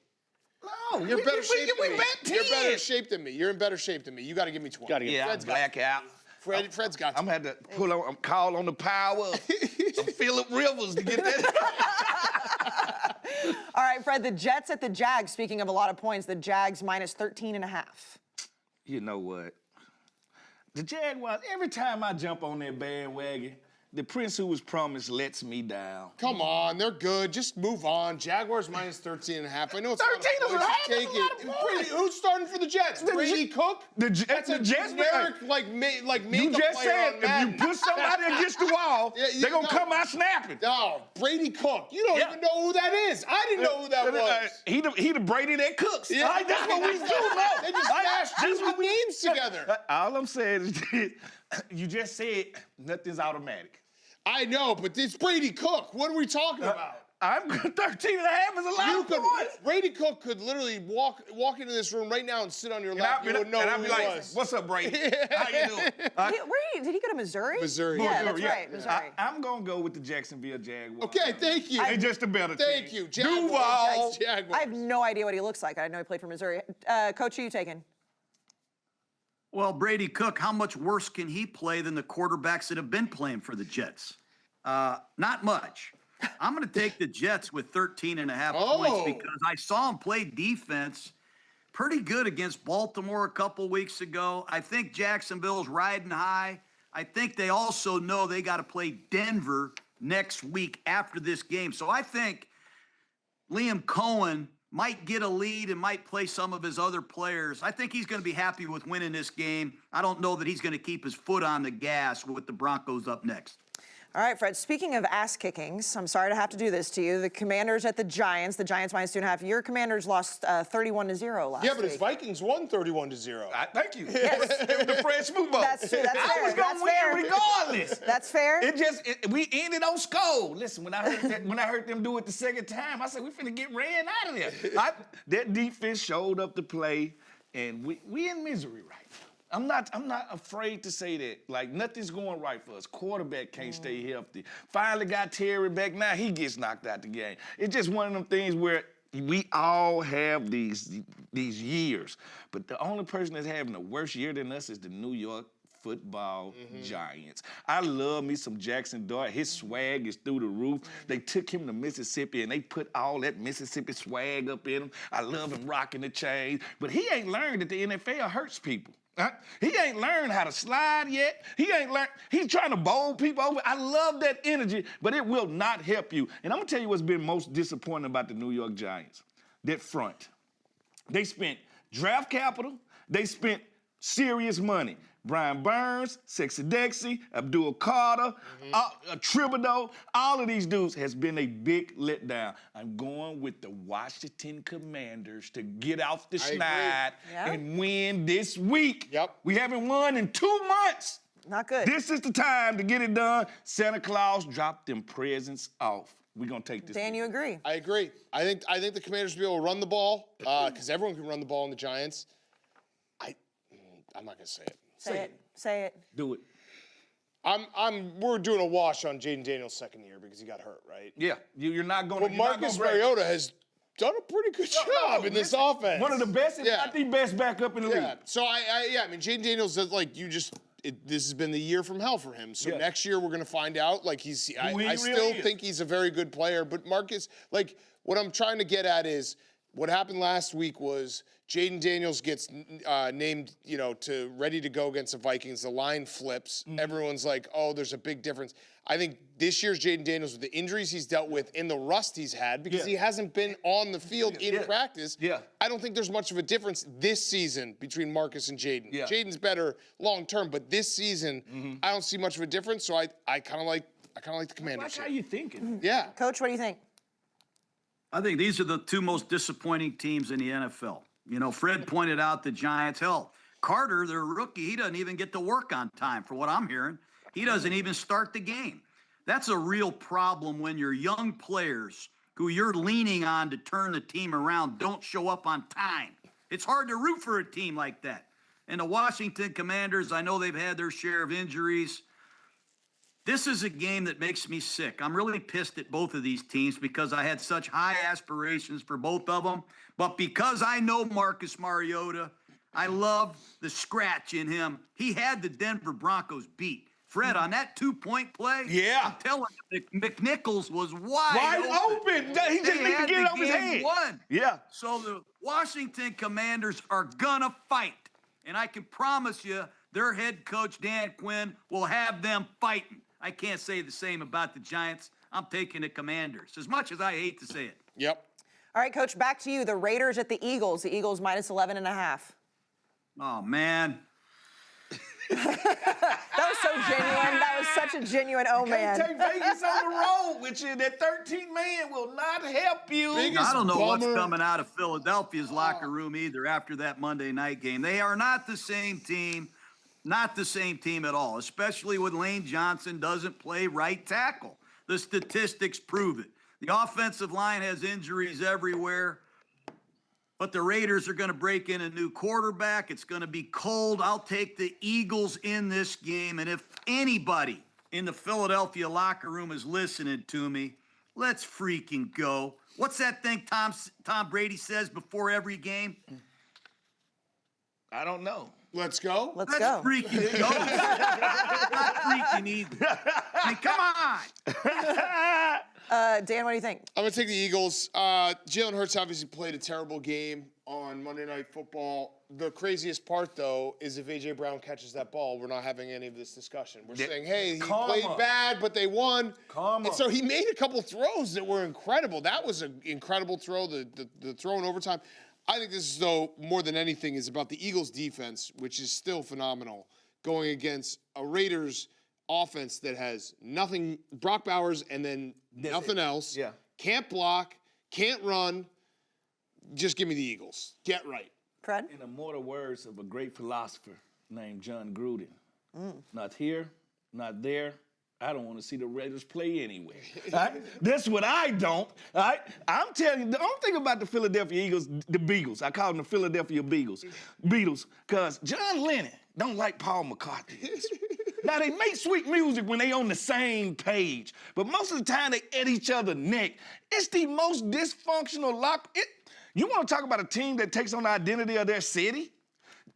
No, You're in better shape than me. bet 10. You're better shape than me. You're in better shape than me. You got to give me 20. Gotta get- Yeah, Fred's I'm got black out. Fred's got I'm gonna have to call on the power of some Phillip Rivers to get that. All right, Fred, the Jets at the Jags, speaking of a lot of points, the Jags minus 13.5. You know what? The Jaguars, every time I jump on their bandwagon, the prince who was promised lets me down. Come on, they're good. Just move on. Jaguars minus 13.5. I know it's 13 is a lot. Take That's a lot of it. points. Brady, who's starting for the Jets? Brady Cook? That's That's a Jets. generic, like make You a just player said on if Madden. you put somebody against the wall, Yeah, you they're gonna know. come out snapping. No, Brady Cook. You don't even know who that is. I didn't know who that was. He the Brady that cooks. Yeah. All right, that's what we do now. They just mashed two names together. All I'm saying is this. You just said nothing's automatic. I know, but it's Brady Cook. What are we talking about? I'm 13.5 is a lot of points. Brady Cook could literally walk into this room right now and sit on your lap. You would know and who I'd be he like, was. what's up, Brady? How you doing? Did he go to Missouri? Missouri. Yeah, that's right, Missouri. I'm going to go with the Jacksonville Jaguars. Okay, thank you. They're just a better team. Thank you. Duval. Jaguars. I have no idea what he looks like. I know he played for Missouri. Coach, who you taking? Well, Brady Cook, how much worse can he play than the quarterbacks that have been playing for the Jets? Not much. I'm going to take the Jets with 13.5 points because I saw him play defense pretty good against Baltimore a couple weeks ago. I think Jacksonville's riding high. I think they also know they got to play Denver next week after this game. So I think Liam Cohen might get a lead and might play some of his other players. I think he's going to be happy with winning this game. I don't know that he's going to keep his foot on the gas with the Broncos up next. All right, Fred, speaking of ass kickings, I'm sorry to have to do this to you. The Commanders at the Giants minus 2.5. Your Commanders lost 31-0 last week. Yeah, but his Vikings won 31-0. Thank you. It was the Fred Smoot Bowl. That's fair. I was going to win regardless. That's fair. We ended on score. Listen, when I heard them do it the second time, I said, we finna get ran out of there. That defense showed up to play, and we in misery right now. I'm not afraid to say that. Like, nothing's going right for us. Quarterback can't stay healthy. Finally got Terry back. Now he gets knocked out the game. It's just one of them things where we all have these years. But the only person that's having a worse year than us is the New York Football Giants. I love me some Jackson Dart. His swag is through the roof. They took him to Mississippi and they put all that Mississippi swag up in him. I love him rocking the chains. But he ain't learned that the NFL hurts people. He ain't learned how to slide yet. He's trying to bowl people over. I love that energy, but it will not help you. And I'm going to tell you what's been most disappointing about the New York Giants. That front. They spent draft capital. They spent serious money. Brian Burns, Sexy Dexy, Abdul Carter, Thibodeau, all of these dudes has been a big letdown. I'm going with the Washington Commanders to get off the schneid and win this week. Yep. We haven't won in 2 months. Not good. This is the time to get it done. Santa Claus dropped them presents off. We're going to take this. Dan, you agree? I agree. I think the Commanders will be able to run the ball because everyone can run the ball in the Giants. I'm not gonna say it. Say it. Say it. Do it. We're doing a wash on Jaden Daniels' second year because he got hurt, right? Yeah, you're not going to. But Marcus Mariota has done a pretty good job in this offense. One of the best, if not the best backup in the league. So I mean, Jaden Daniels does this has been the year from hell for him. So next year we're gonna find out. Like I still think he's a very good player, but Marcus, like what I'm trying to get at is what happened last week was Jaden Daniels gets named, to ready to go against the Vikings. The line flips. Everyone's like, oh, there's a big difference. I think this year's Jaden Daniels, with the injuries he's dealt with and the rust he's had, because he hasn't been on the field in practice, I don't think there's much of a difference this season between Marcus and Jaden. Jaden's better long term, but this season, I don't see much of a difference. So I kind of like the Commanders. Like how you thinking? Yeah. Coach, what do you think? I think these are the two most disappointing teams in the NFL. Fred pointed out the Giants. Hell, Carter, their rookie, he doesn't even get to work on time, for what I'm hearing. He doesn't even start the game. That's a real problem when your young players who you're leaning on to turn the team around don't show up on time. It's hard to root for a team like that. And the Washington Commanders, I know they've had their share of injuries. This is a game that makes me sick. I'm really pissed at both of these teams because I had such high aspirations for both of them. But because I know Marcus Mariota, I love the scratch in him. He had the Denver Broncos beat. Fred, on that 2-point play, I'm telling you, McNichols was wide open. He just needed to get it off his head. Yeah. So the Washington Commanders are gonna fight. And I can promise you, their head coach, Dan Quinn, will have them fighting. I can't say the same about the Giants. I'm taking the Commanders, as much as I hate to say it. Yep. All right, Coach, back to you. The Raiders at the Eagles. The Eagles minus 11.5. Oh, man. That was so genuine. That was such a genuine man. Take Vegas on the road with you. That 13-man will not help you. I don't know what's coming out of Philadelphia's locker room either after that Monday night game. They are not the same team. Not the same team at all, especially when Lane Johnson doesn't play right tackle. The statistics prove it. The offensive line has injuries everywhere, but the Raiders are going to break in a new quarterback. It's going to be cold. I'll take the Eagles in this game, and if anybody in the Philadelphia locker room is listening to me, let's freaking go. What's that thing Tom Brady says before every game? I don't know. Let's go. Let's go. Freaking go. Not freaking either. I mean, come on. Dan, what do you think? I'm going to take the Eagles. Jalen Hurts obviously played a terrible game on Monday Night Football. The craziest part, though, is if A.J. Brown catches that ball, we're not having any of this discussion. We're saying, hey, he played bad, but they won. And so he made a couple throws that were incredible. That was an incredible throw, the throw in overtime. I think this is, though, more than anything, is about the Eagles' defense, which is still phenomenal, going against a Raiders offense that has nothing, Brock Bowers, and then nothing else. Yeah. Can't block, can't run. Just give me the Eagles. Get right. Fred? In the immortal words of a great philosopher named Jon Gruden, not here, not there. I don't want to see the Raiders play anywhere. Right? That's what I don't. Right? I'm telling you, the only thing about the Philadelphia Eagles, the Beagles, I call them the Philadelphia Beagles, because John Lennon don't like Paul McCartney. Now, they make sweet music when they on the same page, but most of the time they at each other's neck. It's the most dysfunctional you want to talk about a team that takes on the identity of their city?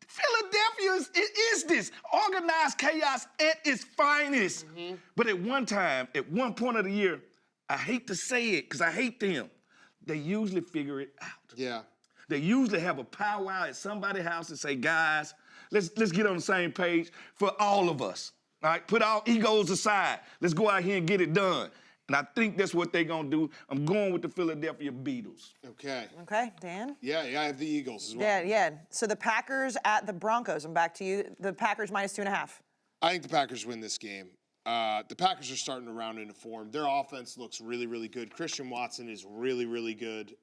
Philadelphia is this organized chaos at its finest. But at one time, at one point of the year, I hate to say it because I hate them, they usually figure it out. Yeah. They usually have a powwow at somebody's house and say, guys, let's get on the same page for all of us. All right, put our egos aside. Let's go out here and get it done. And I think that's what they're going to do. I'm going with the Philadelphia Beatles. Okay. Okay, Dan? Yeah, I have the Eagles as well. Yeah. So the Packers at the Broncos. I'm back to you. The Packers minus 2.5. I think the Packers win this game. The Packers are starting to round into form. Their offense looks really, really good. Christian Watson is really, really good.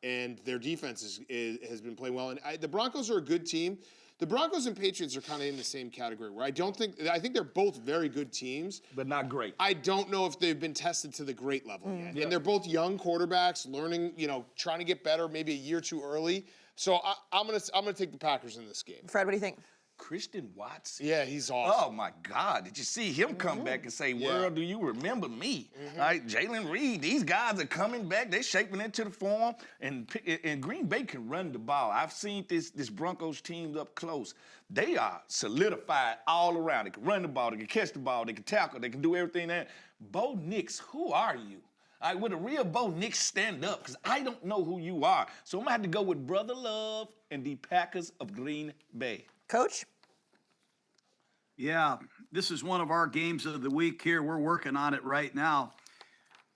And their defense has been playing well. And the Broncos are a good team. The Broncos and Patriots are kind of in the same category where I think they're both very good teams. But not great. I don't know if they've been tested to the great level yet. And they're both young quarterbacks, learning, trying to get better maybe a year too early. So I'm gonna take the Packers in this game. Fred, what do you think? Christian Watson. Yeah, he's awesome. Oh, my God. Did you see him come back and say, world, do you remember me? All right, Jalen Reed, these guys are coming back. They're shaping into the form. And Green Bay can run the ball. I've seen this Broncos team up close. They are solidified all around. They can run the ball. They can catch the ball. They can tackle. They can do everything there. Bo Nix, who are you? All right, would a real Bo Nix stand up? Because I don't know who you are. So I'm going to have to go with Brother Love and the Packers of Green Bay. Coach? Yeah, this is one of our games of the week here. We're working on it right now.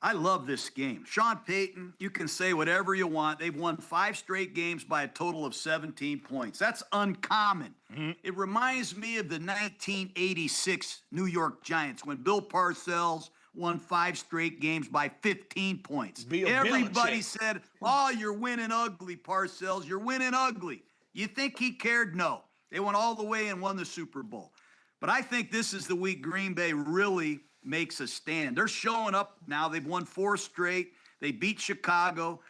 I love this game. Sean Payton, you can say whatever you want. They've won 5 straight games by a total of 17 points. That's uncommon. It reminds me of the 1986 New York Giants when Bill Parcells won 5 straight games by 15 points. Everybody said, oh, you're winning ugly, Parcells. You're winning ugly. You think he cared? No. They went all the way and won the Super Bowl. But I think this is the week Green Bay really makes a stand. They're showing up now. They've won 4 straight. They beat Chicago.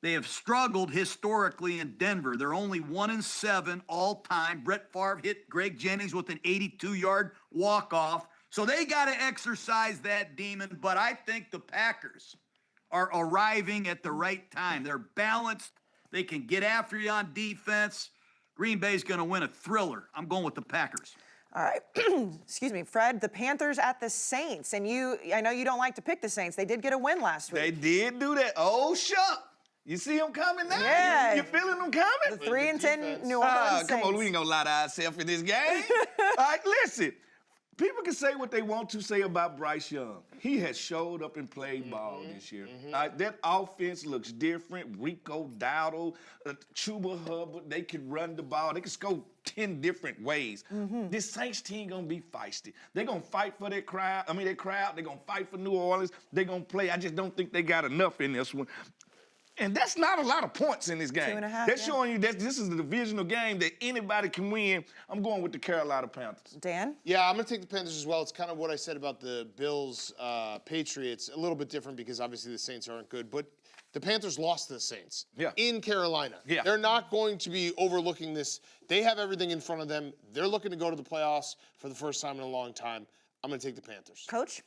They have struggled historically in Denver. They're only 1-7 all time. Brett Favre hit Greg Jennings with an 82-yard walk-off. So they got to exercise that demon. But I think the Packers are arriving at the right time. They're balanced. They can get after you on defense. Green Bay's going to win a thriller. I'm going with the Packers. All right. Excuse me, Fred, the Panthers at the Saints. And I know you don't like to pick the Saints. They did get a win last week. They did do that. Oh, shuck. You see them coming now? Yeah. You feeling them coming? The 3-10 New Orleans Saints. Come on, we ain't gonna lie to ourselves in this game. All right, listen. People can say what they want to say about Bryce Young. He has showed up and played ball this year. That offense looks different. Rico Dowdle, Chuba Hubbard, they can run the ball. They can score 10 different ways. This Saints team gonna be feisty. They're gonna fight for their crowd. They're gonna fight for New Orleans. They're gonna play. I just don't think they got enough in this one. And that's not a lot of points in this game. 2.5, That's showing you that this is a divisional game that anybody can win. I'm going with the Carolina Panthers. Dan? Yeah, I'm going to take the Panthers as well. It's kind of what I said about the Bills, Patriots. A little bit different because obviously the Saints aren't good. But the Panthers lost to the Saints in Carolina. Yeah. They're not going to be overlooking this. They have everything in front of them. They're looking to go to the playoffs for the first time in a long time. I'm going to take the Panthers. Coach?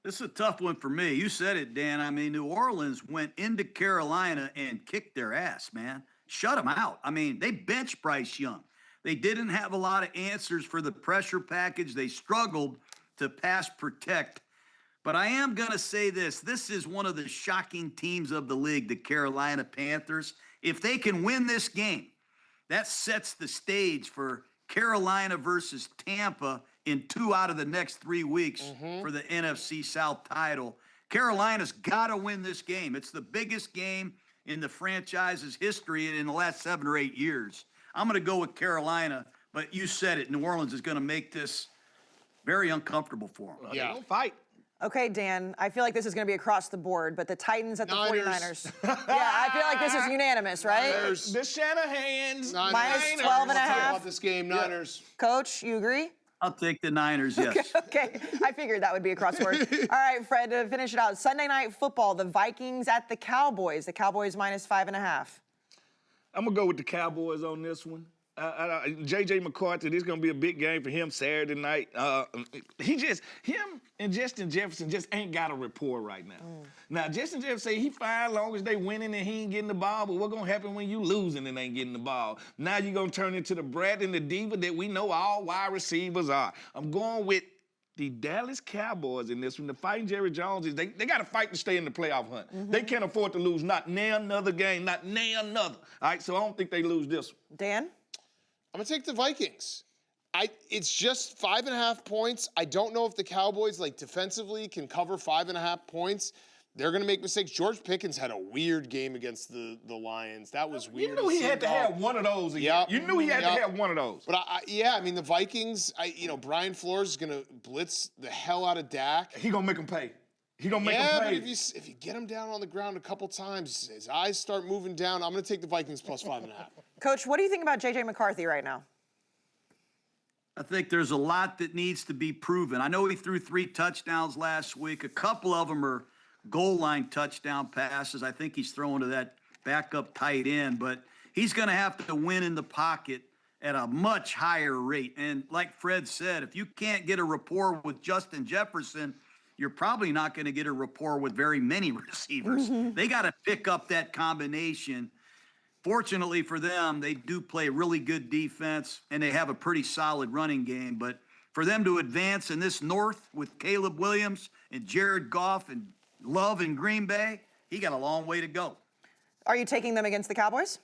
This is a tough one for me. You said it, Dan. I mean, New Orleans went into Carolina and kicked their ass, man. Shut them out. I mean, they benched Bryce Young. They didn't have a lot of answers for the pressure package. They struggled to pass protect. But I am going to say this. This is one of the shocking teams of the league, the Carolina Panthers. If they can win this game, that sets the stage for Carolina versus Tampa in 2 out of the next 3 weeks for the NFC South title. Carolina's got to win this game. It's the biggest game in the franchise's history in the last 7 or 8 years. I'm going to go with Carolina, but you said it. New Orleans is going to make this very uncomfortable for them. They're gonna fight. Okay, Dan, I feel like this is going to be across the board, but the Titans at the Niners. 49ers. Yeah, I feel like this is unanimous, right? Niners. The Shanahans. Niners. Minus 12 and a Let's talk half. about this game, Niners. Coach, you agree? I'll take the Niners, yes. Okay, I figured that would be across the board. All right, Fred, to finish it out, Sunday Night Football, the Vikings at the Cowboys. The Cowboys minus 5.5. I'm going to go with the Cowboys on this one. J.J. McCarthy, this is going to be a big game for him Saturday night. Him and Justin Jefferson just ain't got a rapport right now. Now, Justin Jefferson say he fine long as they winning and he ain't getting the ball, but what's going to happen when you losing and ain't getting the ball? Now you're going to turn into the brat and the diva that we know all wide receivers are. I'm going with the Dallas Cowboys in this one. The fighting Jerry Jones, they got to fight to stay in the playoff hunt. They can't afford to lose not near another game, not near another. All right, so I don't think they lose this one. Dan? I'm going to take the Vikings. It's just 5.5 points. I don't know if the Cowboys, defensively, can cover 5.5 points. They're going to make mistakes. George Pickens had a weird game against the Lions. That was weird. You knew he had to have one of those a year. You knew he had to have one of those. But, the Vikings, Brian Flores is going to blitz the hell out of Dak. He going to make him pay. He going to make him pay. Yeah, but if you get him down on the ground a couple times, his eyes start moving down, I'm going to take the Vikings plus 5.5. Coach, what do you think about J.J. McCarthy right now? I think there's a lot that needs to be proven. I know he threw 3 touchdowns last week. A couple of them are goal line touchdown passes. I think he's throwing to that backup tight end, but he's going to have to win in the pocket at a much higher rate. And like Fred said, if you can't get a rapport with Justin Jefferson, you're probably not going to get a rapport with very many receivers. They got to pick up that combination. Fortunately for them, they do play really good defense, and they have a pretty solid running game. But for them to advance in this North with Caleb Williams and Jared Goff and Love in Green Bay, he got a long way to go. Are you taking them against the Cowboys?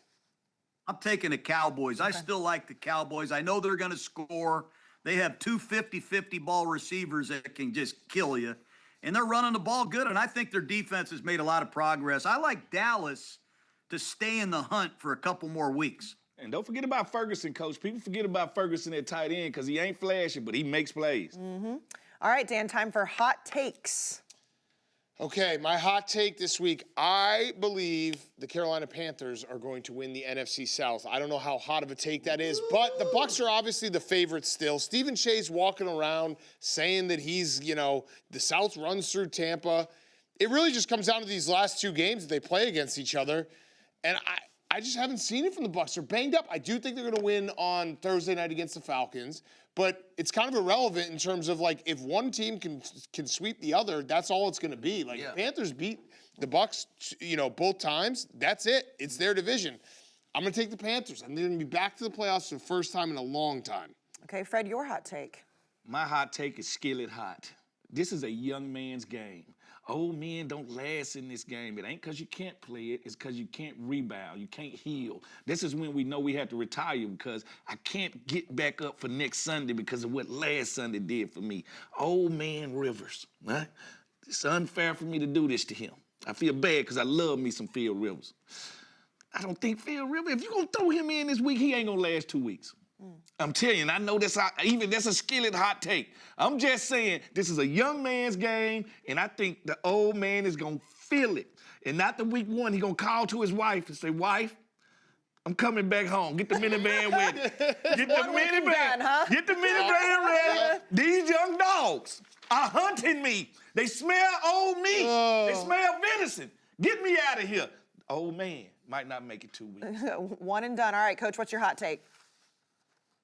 I'm taking the Cowboys. I still like the Cowboys. I know they're going to score. They have two 50-50 ball receivers that can just kill you. And they're running the ball good, and I think their defense has made a lot of progress. I like Dallas to stay in the hunt for a couple more weeks. And don't forget about Ferguson, Coach. People forget about Ferguson at tight end because he ain't flashy, but he makes plays. All right, Dan, time for hot takes. Okay, my hot take this week, I believe the Carolina Panthers are going to win the NFC South. I don't know how hot of a take that is, but the Bucs are obviously the favorites still. Steven Cheah's walking around saying that he's, the South runs through Tampa. It really just comes down to these last two games that they play against each other, and I just haven't seen it from the Bucs. They're banged up. I do think they're going to win on Thursday night against the Falcons, but it's kind of irrelevant in terms of, like, if one team can sweep the other, that's all it's going to be. Like, the Panthers beat the Bucs, both times. That's it. It's their division. I'm going to take the Panthers. I'm going to be back to the playoffs for the first time in a long time. Okay, Fred, your hot take. My hot take is skillet hot. This is a young man's game. Old men don't last in this game. It ain't because you can't play it. It's because you can't rebound. You can't heal. This is when we know we have to retire because I can't get back up for next Sunday because of what last Sunday did for me. Old man Rivers, right? It's unfair for me to do this to him. I feel bad because I love me some Phil Rivers. I don't think Phil Rivers, if you're going to throw him in this week, he ain't going to last 2 weeks. I'm telling you, and I know that's a skillet hot take. I'm just saying this is a young man's game, and I think the old man is gonna feel it. And after week one, he's gonna call to his wife and say, "Wife, I'm coming back home. Get the minivan ready. Get the minivan. Get the minivan ready. These young dogs are hunting me. They smell old meat. They smell venison. Get me out of here." Old man might not make it 2 weeks. One and done. All right, Coach, what's your hot take?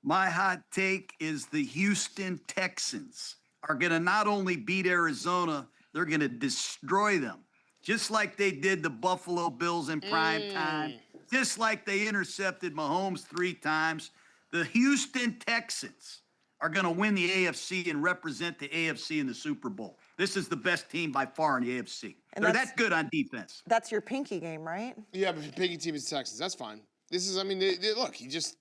My hot take is the Houston Texans are going to not only beat Arizona, they're going to destroy them, just like they did the Buffalo Bills in prime time, just like they intercepted Mahomes 3 times. The Houston Texans are going to win the AFC and represent the AFC in the Super Bowl. This is the best team by far in the AFC. And they're that good on defense. That's your pinky game, right? Yeah, but your pinky team is Texans. That's fine. This is, look, he just...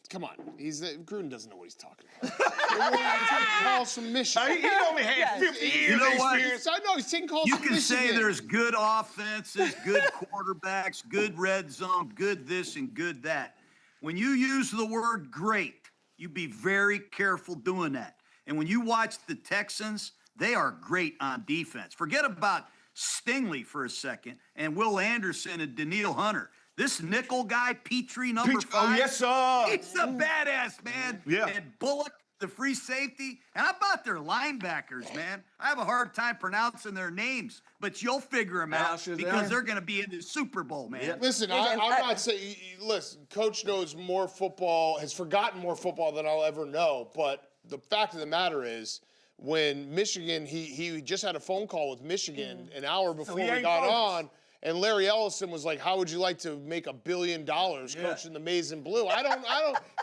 Come on, Gruden doesn't know what he's talking about. He's taking calls from Michigan. He only had 50 years You know what? experience. I know he's taking calls You from can Michigan. say there's good offenses, good quarterbacks, good red zone, good this and good that. When you use the word great, you be very careful doing that. And when you watch the Texans, they are great on defense. Forget about Stingley for a second and Will Anderson and Daniil Hunter. This nickel guy, Petrie, number 5. Oh, yes, sir. He's a badass, man. Yeah. And Bullock, the free safety. And how about their linebackers, man? I have a hard time pronouncing their names, but you'll figure them out because they're going to be in the Super Bowl, man. Yeah. Listen, I'm not saying, listen, Coach knows more football, has forgotten more football than I'll ever know, but the fact of the matter is, when Michigan, he just had a phone call with Michigan an hour before we got on, and Larry Ellison was like, "How would you like to make $1 billion coaching the Maize and Blue?"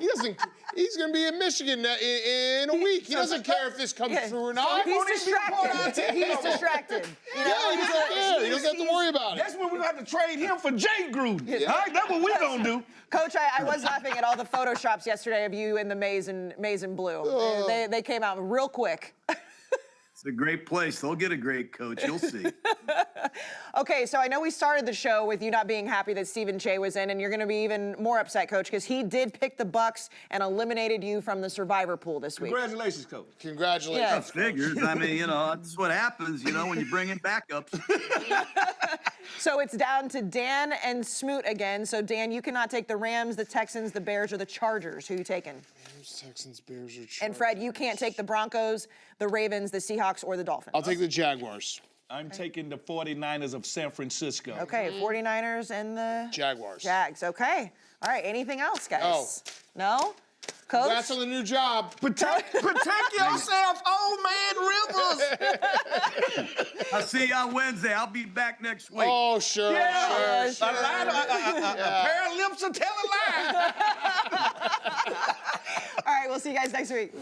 He's going to be in Michigan in a week. He doesn't care if this comes through or not. He's distracted. He's distracted. He doesn't have to worry about it. That's when we're going to have to trade him for Jay Gruden. All right, that's what we're going to do. Coach, I was laughing at all the photoshops yesterday of you in the maize and blue. They came out real quick. It's a great place. They'll get a great coach. You'll see. Okay, so I know we started the show with you not being happy that Steven Cheah was in, and you're going to be even more upset, Coach, because he did pick the Bucs and eliminated you from the survivor pool this week. Congratulations, Coach. Congratulations. That figures. I mean, that's what happens, when you bring in backups. So it's down to Dan and Smoot again. So, Dan, you cannot take the Rams, the Texans, the Bears, or the Chargers. Who are you taking? Rams, Texans, Bears, or Chargers. And, Fred, you can't take the Broncos, the Ravens, the Seahawks, or the Dolphins. I'll take the Jaguars. I'm taking the 49ers of San Francisco. Okay, 49ers and the... Jaguars. Jags, okay. All right, anything else, guys? Oh. No? Congrats on the new job. Protect yourself, old man Rivers. I'll see you on Wednesday. I'll be back next week. Oh, sure, sure. A pair of lips will tell a lie. All right, we'll see you guys next week.